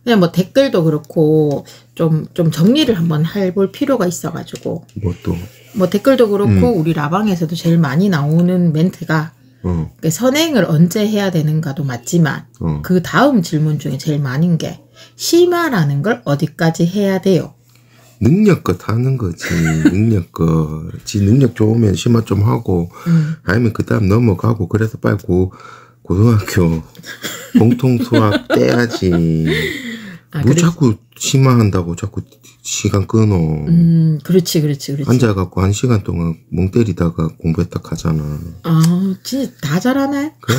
그냥 뭐 댓글도 그렇고 좀 정리를 한번 해볼 필요가 있어가지고. 뭐 또? 뭐 댓글도 그렇고 우리 라방에서도 제일 많이 나오는 멘트가 그러니까 선행을 언제 해야 되는가도 맞지만 그 다음 질문 중에 제일 많은 게 심화라는 걸 어디까지 해야 돼요? 능력껏 하는 거지. 능력껏. 지 능력 좋으면 심화 좀 하고 아니면 그 다음 넘어가고 그래서 빨리 고등학교 공통 수학 떼야지. 뭐 자꾸 심화한다고 자꾸 시간 끊어. 그렇지. 앉아갖고 1시간 동안 멍 때리다가 공부했다 가잖아. 아, 진짜 다 잘하네. 그래.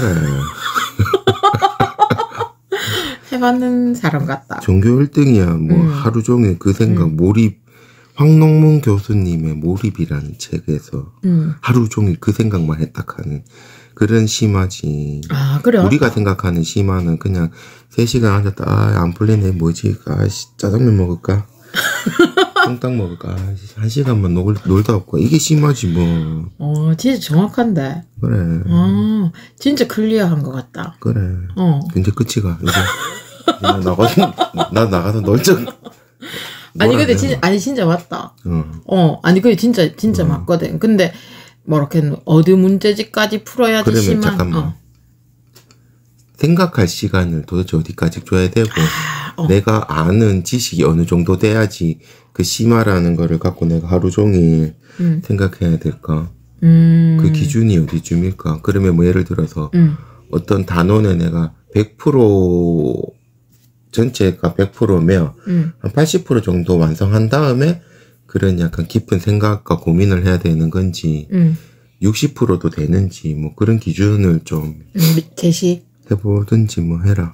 해봤는 사람 같다. 전교 1등이야. 뭐 하루 종일 그 생각 몰입. 황농문 교수님의 몰입이라는 책에서 하루 종일 그 생각만 했다 하는 그런 심화지. 아, 그래. 우리가 생각하는 심화는 그냥 3시간 앉았다. 아, 안 풀리네. 뭐지? 아, 짜장면 먹을까? 똥땅 먹을까? 1시간만 놀다 올까? 이게 심하지 뭐. 진짜 정확한데. 그래. 진짜 클리어한 것 같다. 그래. 이제 끝이가. 이제 나 나가서 놀자. 아니 근데 진짜 맞다. 아니 그게 진짜 맞거든. 근데 뭐 이렇게 어디 문제지까지 풀어야지 그러면 심한. 잠깐만. 생각할 시간을 도대체 어디까지 줘야 되고 내가 아는 지식이 어느 정도 돼야지 그 심화라는 거를 갖고 내가 하루 종일 생각해야 될까? 그 기준이 어디쯤일까? 그러면 뭐 예를 들어서 어떤 단원에 내가 100% 전체가 100%면 한 80% 정도 완성한 다음에 그런 약간 깊은 생각과 고민을 해야 되는 건지 60%도 되는지 뭐 그런 기준을 좀 제시 해보든지 뭐 해라.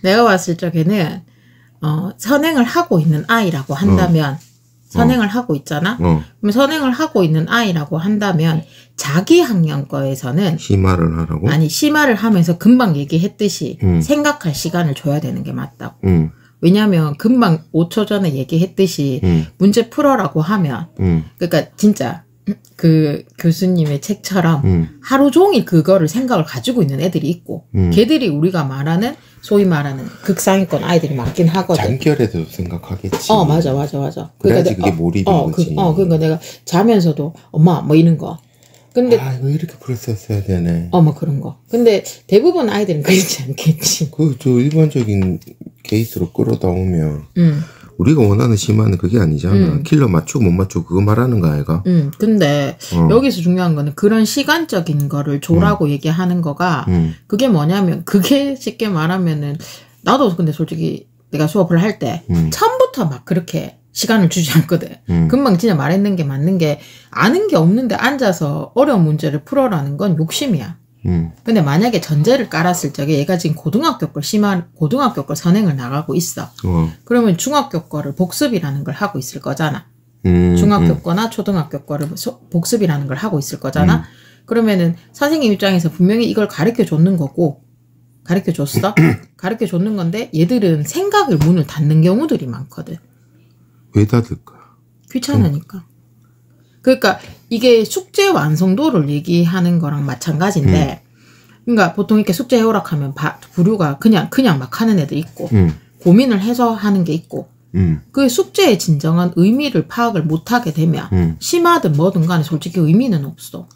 내가 봤을 적에는 선행을 하고 있는 아이라고 한다면 선행을 하고 있잖아. 그럼 선행을 하고 있는 아이라고 한다면 자기 학년 거에서는 심화를 하라고? 아니 심화를 하면서 금방 얘기했듯이 생각할 시간을 줘야 되는 게 맞다고. 왜냐하면 금방 5초 전에 얘기했듯이 문제 풀어라고 하면 그러니까 진짜 그 교수님의 책처럼 하루 종일 그거를 생각을 가지고 있는 애들이 있고 걔들이 우리가 말하는 소위 말하는 극상위권 아이들이 맞긴 하거든. 잠결에도 생각하겠지. 맞아. 그래야지 그게 몰입인 거지. 그러니까 내가 자면서도 엄마 뭐 이런 거. 근데 이거 이렇게 풀었어야 되네. 뭐 그런 거. 근데 대부분 아이들은 그렇지 않겠지. 저 일반적인 케이스로 끌어다 오면 우리가 원하는 심화는 그게 아니잖아. 킬러 맞추고 못 맞추고 그거 말하는 거 아이가? 근데 여기서 중요한 거는 그런 시간적인 거를 줘라고 얘기하는 거가 그게 뭐냐면 그게 쉽게 말하면은 나도 근데 솔직히 내가 수업을 할 때 처음부터 막 그렇게 시간을 주지 않거든. 금방 진짜 말했는 게 맞는 게 아는 게 없는데 앉아서 어려운 문제를 풀어라는 건 욕심이야. 근데 만약에 전제를 깔았을 적에 얘가 지금 고등학교 걸 선행을 나가고 있어. 그러면 중학교 거를 복습이라는 걸 하고 있을 거잖아. 중학교 거나 초등학교 거를 복습이라는 걸 하고 있을 거잖아. 그러면은 선생님 입장에서 분명히 이걸 가르쳐 줬는 거고 가르쳐 줬어? 가르쳐 줬는 건데 얘들은 생각을 문을 닫는 경우들이 많거든. 왜 닫을까? 귀찮으니까. 그러니까 이게 숙제 완성도를 얘기하는 거랑 마찬가지인데 그러니까 보통 이렇게 숙제 해오라 하면 부류가 그냥 막 하는 애들 있고 고민을 해서 하는 게 있고 그 숙제의 진정한 의미를 파악을 못하게 되면 심하든 뭐든 간에 솔직히 의미는 없어.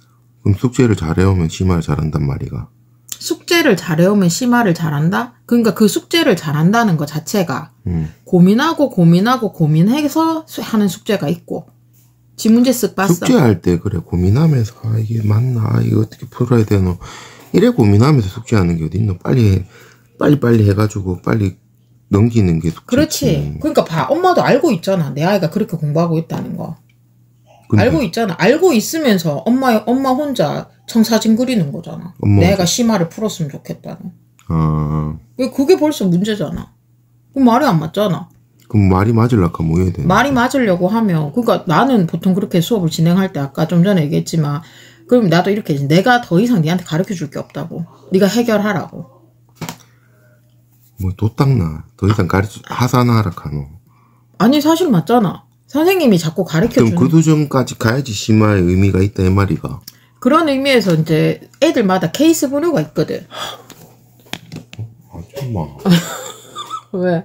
그럼 숙제를 잘해오면 심화를 잘한단 말이가? 숙제를 잘해오면 심화를 잘한다? 그러니까 그 숙제를 잘한다는 것 자체가 고민해서 하는 숙제가 있고 지 문제 쓱 봤어. 숙제할 때 그래 고민하면서 이게 맞나? 이거 어떻게 풀어야 되노? 이래 고민하면서 숙제하는 게 어디 있노? 빨리 해가지고 빨리 넘기는 게 숙제지. 그렇지. 그러니까 봐. 엄마도 알고 있잖아. 내 아이가 그렇게 공부하고 있다는 거. 알고 있잖아. 알고 있으면서 엄마 혼자 청사진 그리는 거잖아. 내가 심화를 풀었으면 좋겠다는. 왜 그게 벌써 문제잖아. 그럼 말이 안 맞잖아. 그럼 말이 맞으려고 뭐 해야 돼? 말이 맞으려고 하면 그러니까 나는 보통 그렇게 수업을 진행할 때 아까 좀 전에 얘기했지만 그럼 나도 이렇게 내가 더 이상 니한테 가르쳐줄 게 없다고. 네가 해결하라고. 뭐 도딱나 더 이상 하사나하라 카노. 아니 사실 맞잖아. 선생님이 자꾸 가르쳐주는. 그럼 그 도전까지 가야지 심화의 의미가 있다 이 말이가. 그런 의미에서 이제 애들마다 케이스 분류가 있거든. 정말. 왜?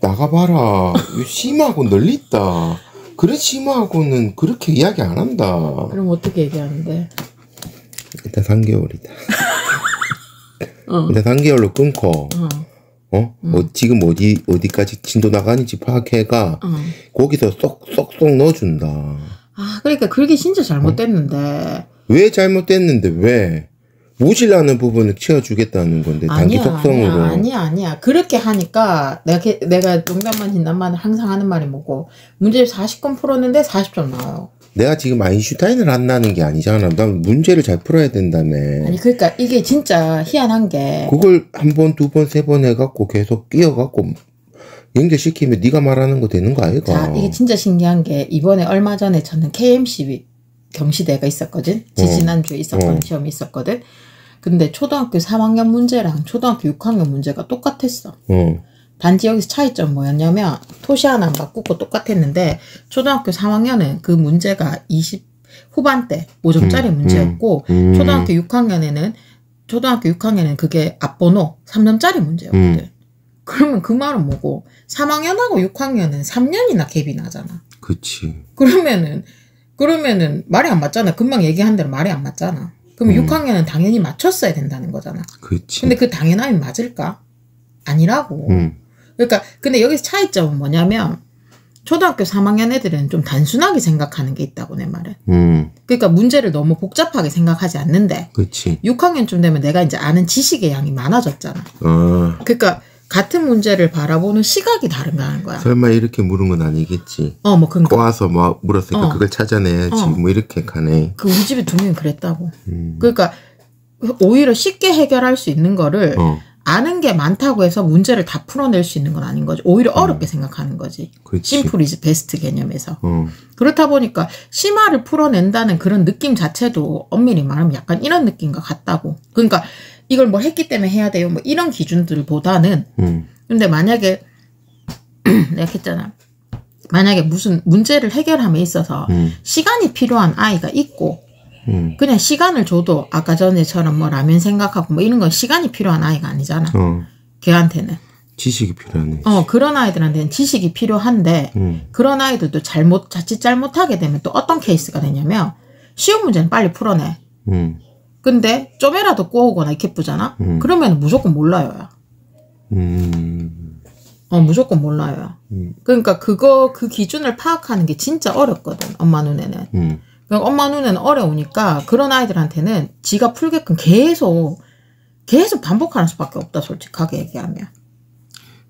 나가봐라. 심하고 널리다. 그래 심하고는 그렇게 이야기 안 한다. 그럼 어떻게 얘기하는데? 일단 3개월이다. 일단 3개월로 끊고 지금 어디까지 진도 나가는지 파악해가 거기서 쏙쏙쏙 넣어준다. 아 그러니까 그게 진짜 잘못됐는데. 왜 잘못됐는데 왜? 모질라는 부분을 채워주겠다는 건데 단기 속성으로. 아니야. 그렇게 하니까 내가 농담만 진담만을 항상 하는 말이 뭐고 문제를 40건 풀었는데 40점 나와요. 내가 지금 아인슈타인을 한다는 게 아니잖아. 난 문제를 잘 풀어야 된다며. 아니 그러니까 이게 진짜 희한한 게 그걸 한 번, 두 번, 세 번 해갖고 계속 끼워갖고 연결시키면 네가 말하는 거 되는 거 아이가? 자 이게 진짜 신기한 게 이번에 얼마 전에 저는 KMC 경시대가 있었거든. 지난주에 있었던 시험이 있었거든. 근데 초등학교 3학년 문제랑 초등학교 6학년 문제가 똑같았어. 단지 여기서 차이점 뭐였냐면 토시 하나 바꾸고 똑같았는데 초등학교 3학년은 그 문제가 20 후반대 5점짜리 문제였고 초등학교 6학년에는 그게 앞번호 3점짜리 문제였거든. 그러면 그 말은 뭐고 3학년하고 6학년은 3년이나 갭이 나잖아. 그치. 그러면은 말이 안 맞잖아. 금방 얘기한 대로 말이 안 맞잖아. 그러면 6학년은 당연히 맞췄어야 된다는 거잖아. 그치. 근데 그 당연함이 맞을까? 아니라고. 그러니까 근데 여기서 차이점은 뭐냐면 초등학교 3학년 애들은 좀 단순하게 생각하는 게 있다고 내 말은. 그러니까 문제를 너무 복잡하게 생각하지 않는데. 그치. 6학년쯤 되면 내가 이제 아는 지식의 양이 많아졌잖아. 그러니까 같은 문제를 바라보는 시각이 다른가는 거야. 설마 이렇게 물은 건 아니겠지. 뭐 그러니까. 꼬아서 뭐 물었으니까 그걸 찾아내야지. 뭐 이렇게 가네. 우리 집에 2명이 그랬다고. 그러니까 오히려 쉽게 해결할 수 있는 거를 아는 게 많다고 해서 문제를 다 풀어낼 수 있는 건 아닌 거지. 오히려 어렵게 생각하는 거지. 심플 이즈 베스트 개념에서. 그렇다 보니까 심화를 풀어낸다는 그런 느낌 자체도 엄밀히 말하면 약간 이런 느낌과 같다고. 그러니까 이걸 뭐 했기 때문에 해야 돼요. 뭐 이런 기준들보다는. 근데 만약에 내가 했잖아. 만약에 무슨 문제를 해결함에 있어서 시간이 필요한 아이가 있고 그냥 시간을 줘도 아까 전에처럼 뭐 라면 생각하고 뭐 이런 건 시간이 필요한 아이가 아니잖아. 걔한테는. 지식이 필요하네. 그런 아이들한테는 지식이 필요한데 그런 아이들도 자칫 잘못하게 되면 또 어떤 케이스가 되냐면 쉬운 문제는 빨리 풀어내. 근데 좀이라도 꼬우거나 이렇게 뿌잖아? 그러면 무조건 몰라요야. 무조건 몰라요야. 그러니까 그 기준을 파악하는 게 진짜 어렵거든, 엄마 눈에는. 그러니까 엄마 눈에는 어려우니까 그런 아이들한테는 지가 풀게끔 계속 반복하는 수밖에 없다, 솔직하게 얘기하면.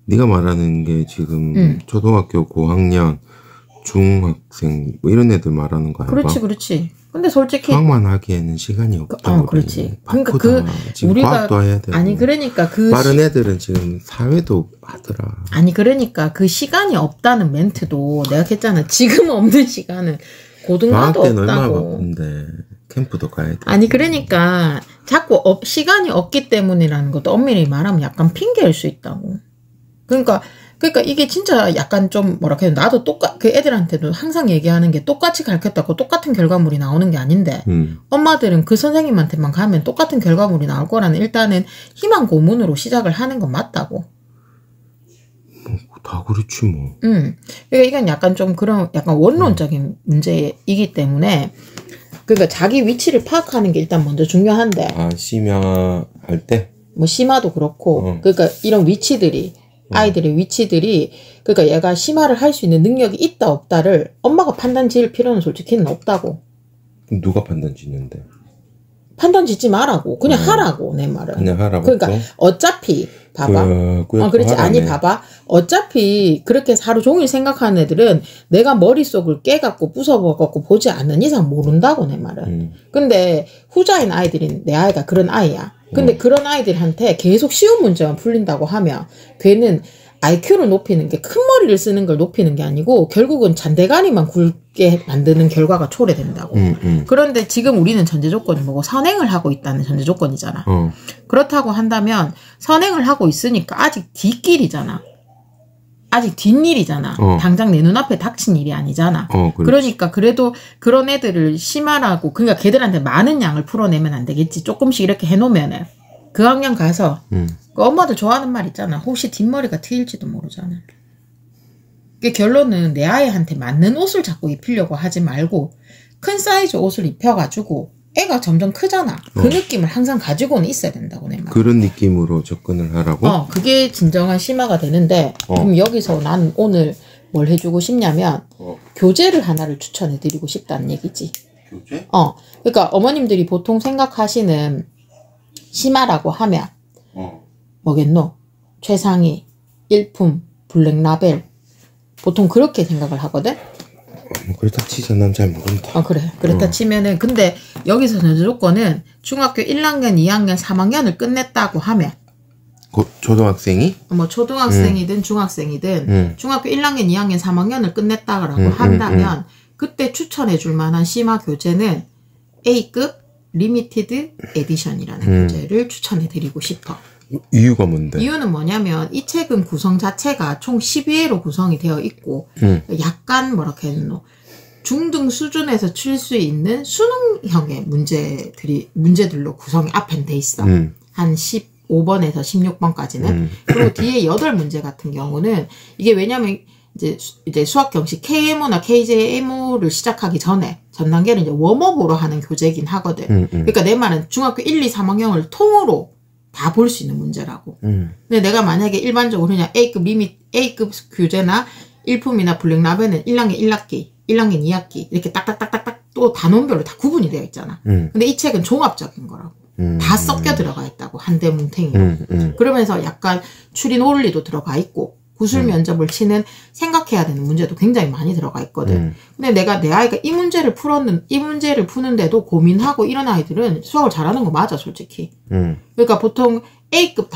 네가 말하는 게 지금 초등학교 고학년, 중학생 뭐 이런 애들 말하는 거야. 그렇지. 근데 솔직히 수학만 하기에는 시간이 없다. 그렇지. 바쁘다. 그러니까 지금 우리가 과학도 해야 되고. 아니 그러니까 빠른 애들은 지금 사회도 하더라. 아니 그러니까 그 시간이 없다는 멘트도 내가 했잖아. 지금 없는 시간은 고등학도 없다고. 얼마나 바쁜데 캠프도 가야 돼. 아니 그러니까 자꾸 시간이 없기 때문이라는 것도 엄밀히 말하면 약간 핑계일 수 있다고. 그러니까 이게 진짜 약간 좀 뭐라 해야 나도 그 애들한테도 항상 얘기하는 게 똑같이 가르쳤다고 똑같은 결과물이 나오는 게 아닌데 엄마들은 그 선생님한테만 가면 똑같은 결과물이 나올 거라는 일단은 희망 고문으로 시작을 하는 건 맞다고. 다 그렇지 뭐. 그러니까 이건 약간 좀 그런 약간 원론적인 문제이기 때문에 그러니까 자기 위치를 파악하는 게 일단 먼저 중요한데. 심화할 때? 뭐 심화도 그렇고 그러니까 이런 위치들이 아이들의 위치들이 그러니까 얘가 심화를 할 수 있는 능력이 있다 없다를 엄마가 판단 지을 필요는 솔직히는 없다고. 그럼 누가 판단 짓는데? 판단 짓지 말라고. 그냥 하라고 내 말은. 그냥 하라고. 그러니까 어차피 봐봐. 그렇지. 아니 봐봐. 어차피 그렇게 하루 종일 생각하는 애들은 내가 머릿속을 깨갖고 부숴갖고 보지 않는 이상 모른다고 내 말은. 근데 후자인 아이들인 내 아이가 그런 아이야. 근데 그런 아이들한테 계속 쉬운 문제만 풀린다고 하면 걔는 IQ를 높이는 게 큰 머리를 쓰는 걸 높이는 게 아니고 결국은 잔대가리만 굵게 만드는 결과가 초래된다고. 그런데 지금 우리는 전제 조건이 뭐고 선행을 하고 있다는 전제 조건이잖아. 그렇다고 한다면 선행을 하고 있으니까 아직 뒷길이잖아. 아직 뒷일이잖아. 당장 내 눈앞에 닥친 일이 아니잖아. 그러니까 그래도 그런 애들을 심하라고 그러니까 걔들한테 많은 양을 풀어내면 안 되겠지. 조금씩 이렇게 해놓으면은 그 학년 가서 그 엄마도 좋아하는 말 있잖아. 혹시 뒷머리가 트일지도 모르잖아. 그 결론은 내 아이한테 맞는 옷을 자꾸 입히려고 하지 말고 큰 사이즈 옷을 입혀가지고 애가 점점 크잖아. 그 느낌을 항상 가지고는 있어야 된다고 내 말. 그런 느낌으로 접근을 하라고? 그게 진정한 심화가 되는데 그럼 여기서 나는 오늘 뭘 해주고 싶냐면 교재를 하나를 추천해드리고 싶다는 얘기지. 교재? 그러니까 어머님들이 보통 생각하시는 심화라고 하면 뭐겠노? 최상위, 일품, 블랙라벨 보통 그렇게 생각을 하거든? 그렇다 치자. 난 잘 모른다. 그래. 그렇다 치면은 근데 여기서 전제 조건은 중학교 1학년, 2학년, 3학년을 끝냈다고 하면 초등학생이? 뭐 초등학생이든 중학생이든 중학교 1학년, 2학년, 3학년을 끝냈다라고 한다면 그때 추천해 줄 만한 심화 교재는 A급 리미티드 에디션이라는 교재를 추천해 드리고 싶어. 이유가 뭔데? 이유는 뭐냐면 이 책은 구성 자체가 총 12회로 구성이 되어 있고 약간 뭐랄까 했노 중등 수준에서 칠 수 있는 수능형의 문제들로 구성이 앞엔 돼 있어. 한 15번에서 16번까지는. 그리고 뒤에 8문제 같은 경우는 이게 왜냐면 이제 수학 경식 KMO나 KJMO를 시작하기 전에 전 단계는 이제 웜업으로 하는 교재이긴 하거든. 그러니까 내 말은 중학교 1, 2, 3학년을 통으로 다 볼 수 있는 문제라고. 근데 내가 만약에 일반적으로 그냥 A급 교재나 일품이나 블랙라벨은 1학년 1학기, 1학년 2학기 이렇게 딱딱딱딱딱 또 단원별로 다 구분이 되어 있잖아. 근데 이 책은 종합적인 거라고. 다 섞여 들어가 있다고. 한대 뭉탱이로. 그러면서 약간 추린 원리도 들어가 있고 구술 면접을 치는 생각해야 되는 문제도 굉장히 많이 들어가 있거든. 근데 내가 내 아이가 이 문제를 푸는데도 고민하고 이런 아이들은 수학을 잘하는 거 맞아, 솔직히. 그러니까 보통 A급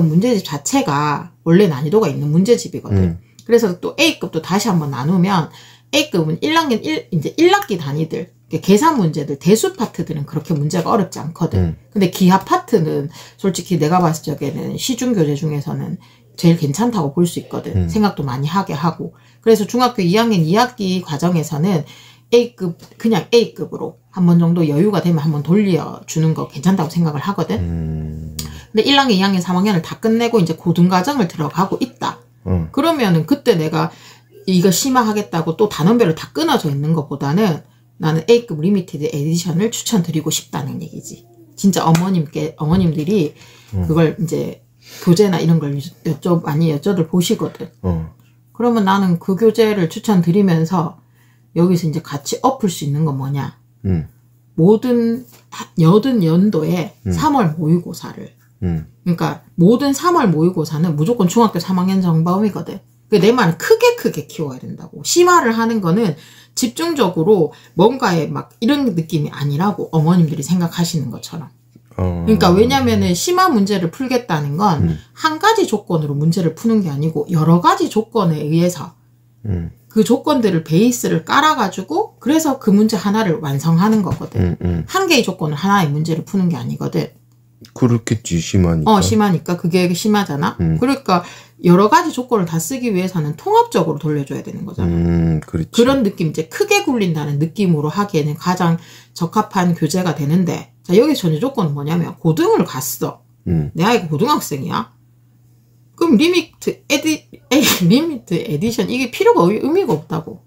문제집 자체가 원래 난이도가 있는 문제집이거든. 그래서 또 A급도 다시 한번 나누면 A급은 1학기 단위들, 계산 문제들, 대수 파트들은 그렇게 문제가 어렵지 않거든. 근데 기하 파트는 솔직히 내가 봤을 적에는 시중 교재 중에서는 제일 괜찮다고 볼 수 있거든. 생각도 많이 하게 하고. 그래서 중학교 2학년 2학기 과정에서는 그냥 A급으로 한 번 정도 여유가 되면 한번 돌려주는 거 괜찮다고 생각을 하거든. 근데 1학년, 2학년, 3학년을 다 끝내고 이제 고등과정을 들어가고 있다. 그러면은 그때 내가 이거 심화하겠다고 또 단원별로 다 끊어져 있는 것보다는 나는 A급 리미티드 에디션을 추천드리고 싶다는 얘기지. 진짜 어머님들이 그걸 이제 교재나 이런 걸 많이 여쭤들 보시거든. 그러면 나는 그 교재를 추천드리면서 여기서 이제 같이 엎을 수 있는 건 뭐냐. 모든 연도에 3월 모의고사를. 그러니까 모든 3월 모의고사는 무조건 중학교 3학년 정범이거든. 내 말은 크게 키워야 된다고. 심화를 하는 거는 집중적으로 뭔가에 막 이런 느낌이 아니라고 어머님들이 생각하시는 것처럼. 그러니까 왜냐면은 심화 문제를 풀겠다는 건 한 가지 조건으로 문제를 푸는 게 아니고 여러 가지 조건에 의해서 그 조건들을 베이스를 깔아가지고 그래서 그 문제 하나를 완성하는 거거든. 한 개의 조건을 하나의 문제를 푸는 게 아니거든. 그렇겠지, 심하니까. 심하니까 그게 심하잖아. 그러니까 여러 가지 조건을 다 쓰기 위해서는 통합적으로 돌려줘야 되는 거잖아. 그렇지. 그런 느낌, 이제 크게 굴린다는 느낌으로 하기에는 가장 적합한 교재가 되는데, 자, 여기 전제 조건은 뭐냐면, 고등을 갔어. 내 아이가 고등학생이야? 그럼 리미트 에디션, 이게 의미가 없다고.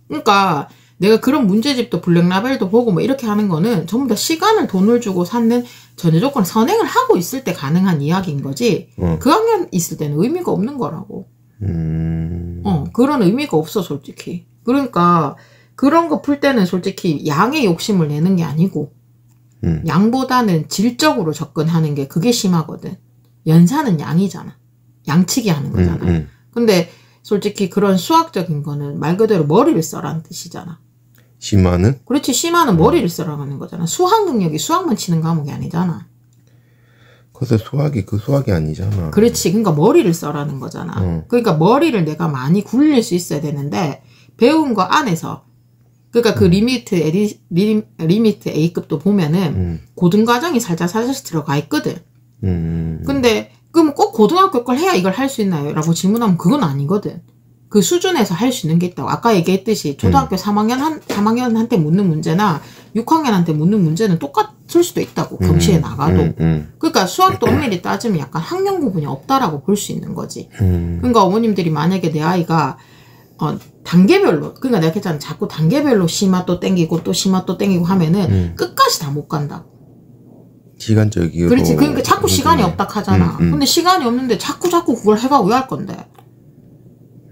그러니까, 내가 그런 문제집도 블랙라벨도 보고 뭐 이렇게 하는 거는 전부 다 시간을 돈을 주고 샀는 전제 조건 선행을 하고 있을 때 가능한 이야기인 거지. 그 학년 있을 때는 의미가 없는 거라고. 그런 의미가 없어, 솔직히. 그러니까 그런 거 풀 때는 솔직히 양의 욕심을 내는 게 아니고 양보다는 질적으로 접근하는 게 그게 심하거든. 연산은 양이잖아. 양치기 하는 거잖아. 근데 솔직히 그런 수학적인 거는 말 그대로 머리를 써라는 뜻이잖아. 심화는? 그렇지. 심화는 머리를 쓰라는 거잖아. 수학 능력이 수학만 치는 과목이 아니잖아. 그래서 수학이 아니잖아. 그렇지. 그러니까 머리를 써라는 거잖아. 그러니까 머리를 내가 많이 굴릴 수 있어야 되는데 배운 거 안에서 그러니까 그 리미트 A급도 보면은 고등과정이 살짝 들어가 있거든. 근데 그럼 꼭 고등학교 걸 해야 이걸 할 수 있나요? 라고 질문하면 그건 아니거든. 그 수준에서 할 수 있는 게 있다고. 아까 얘기했듯이 초등학교 3학년한테 묻는 문제나 6학년한테 묻는 문제는 똑같을 수도 있다고. 경시에 나가도. 그러니까 수학도 엄밀히 따지면 약간 학년 구분이 없다라고 볼 수 있는 거지. 그러니까 어머님들이 만약에 내 아이가 단계별로, 그러니까 내가 했잖아. 자꾸 단계별로 심화 또 땡기고 또 심화 또 땡기고 하면은 끝까지 다 못 간다. 시간적이로. 그렇지. 그러니까 자꾸 시간이 없다 하잖아. 근데 시간이 없는데 자꾸 그걸 해가 왜 할 건데?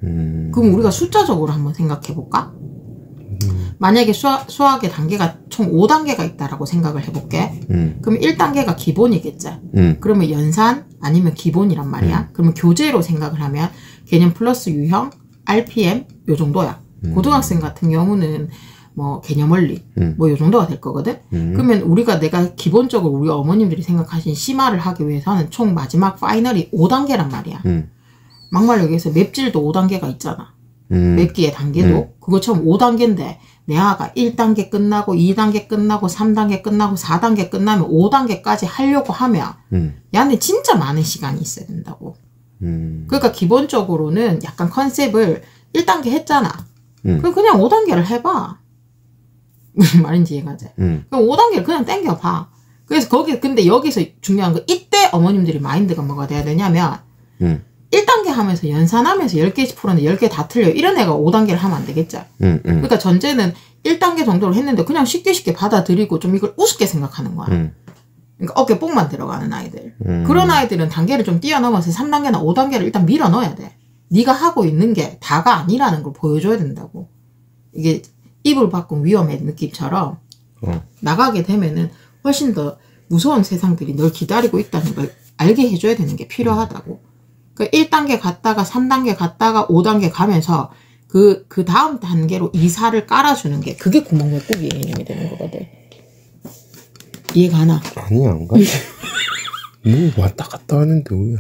그럼 우리가 숫자적으로 한번 생각해 볼까? 만약에 수학의 단계가 총 5단계가 있다라고 생각을 해볼게. 그러면 1단계가 기본이겠지. 그러면 연산 아니면 기본이란 말이야. 그러면 교재로 생각을 하면 개념 플러스 유형, RPM 요 정도야. 고등학생 같은 경우는 뭐 개념 원리 뭐 요 정도가 될 거거든. 그러면 내가 기본적으로 우리 어머님들이 생각하신 심화를 하기 위해서는 총 마지막 파이널이 5단계란 말이야. 막말 여기에서 맵질도 5단계가 있잖아. 맵기의 단계도 그것처럼 5단계인데 내 아가 1단계 끝나고 2단계 끝나고 3단계 끝나고 4단계 끝나면 5단계까지 하려고 하면 얘한테 진짜 많은 시간이 있어야 된다고. 그러니까 기본적으로는 약간 컨셉을 1단계 했잖아. 그럼 그냥 5단계를 해봐. 무슨 말인지 이해가 돼. 그럼 5단계를 그냥 땡겨봐. 그래서 근데 여기서 중요한 거, 이때 어머님들이 마인드가 뭐가 돼야 되냐면 1단계 하면서 연산하면서 10개 풀었는데 10개 다 틀려. 이런 애가 5단계를 하면 안 되겠죠. 그러니까 전제는 1단계 정도로 했는데 그냥 쉽게 받아들이고 좀 이걸 우습게 생각하는 거야. 그러니까 어깨 뽕만 들어가는 아이들. 그런 아이들은 단계를 좀 뛰어넘어서 3단계나 5단계를 일단 밀어 넣어야 돼. 네가 하고 있는 게 다가 아니라는 걸 보여줘야 된다고. 이게 이불 밖은 위험의 느낌처럼 나가게 되면은 훨씬 더 무서운 세상들이 널 기다리고 있다는 걸 알게 해줘야 되는 게 필요하다고. 그 1단계 갔다가 3단계 갔다가 5단계 가면서 그 다음 단계로 이사를 깔아주는 게 그게 구멍 메꾸기 개념이 되는 거거든. 이해가 가나? 아니 안 가지. 뭐 왔다 갔다 하는데 왜?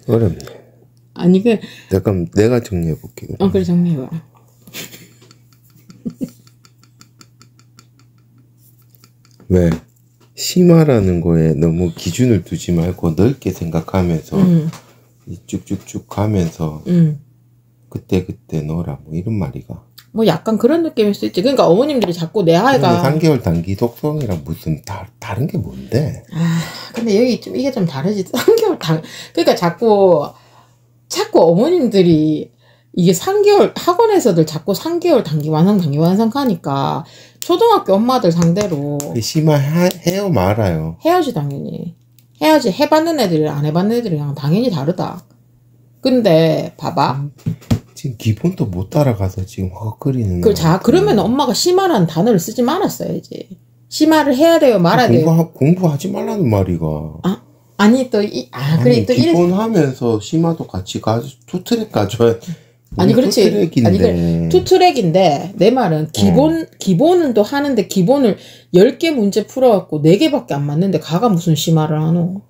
어렵네. 아니 내가 정리해 볼게. 그래 정리해봐. 왜? 심화라는 거에 너무 기준을 두지 말고 넓게 생각하면서 쭉쭉쭉 가면서 그때 넣어라 뭐 이런 말이가. 뭐 약간 그런 느낌일 수 있지. 그러니까 어머님들이 자꾸 내 아이가 3개월 단기 독성이랑 무슨 다른 게 뭔데? 근데 여기 좀 이게 좀 다르지. 3개월 그러니까 자꾸 어머님들이 이게 3개월 학원에서들 자꾸 3개월 단기 완성 하니까 초등학교 엄마들 상대로 심화해요 말아요. 해야지 당연히. 해야지. 해봤는 애들이랑 안 해봤는 애들이랑 당연히 다르다. 근데 봐봐. 지금 기본도 못 따라가서 지금 헉거리는 그러면 엄마가 심화라는 단어를 쓰지 말았어야지. 심화를 해야 돼요 말아야 돼요. 공부하지 말라는 말이가. 아니 그래 또 기본 하면서 심화도 같이 투트랙 가져야. 아니 그렇지. 투트랙인데. 투트랙인데 내 말은 기본은 또 하는데 기본을 10개 문제 풀어갖고 4개밖에 안 맞는데 가가 무슨 심화를 하노?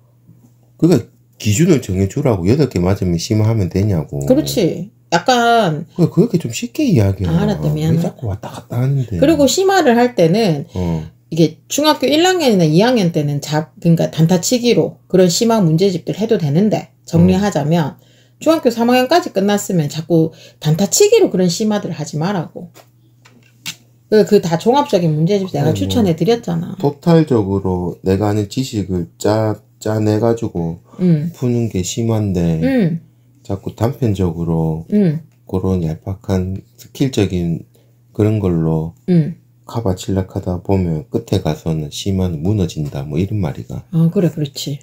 그러니까 기준을 정해주라고. 8개 맞으면 심화하면 되냐고. 그렇지. 약간 그렇게 좀 쉽게 이야기해. 알았다 미안해. 왜 자꾸 왔다 갔다 하는데. 그리고 심화를 할 때는 이게 중학교 1학년이나 2학년 때는 그러니까 단타치기로 그런 심화 문제집들 해도 되는데 정리하자면 중학교 3학년까지 끝났으면 자꾸 단타치기로 그런 심화들 하지 말라고. 그 다 종합적인 문제집 내가 추천해 드렸잖아. 토탈적으로 내가 아는 지식을 짜내가지고 푸는 게 심한데 자꾸 단편적으로 그런 얄팍한 스킬적인 그런 걸로 카바칠락하다 보면 끝에 가서는 심한 무너진다 뭐 이런 말이가. 그래 그렇지.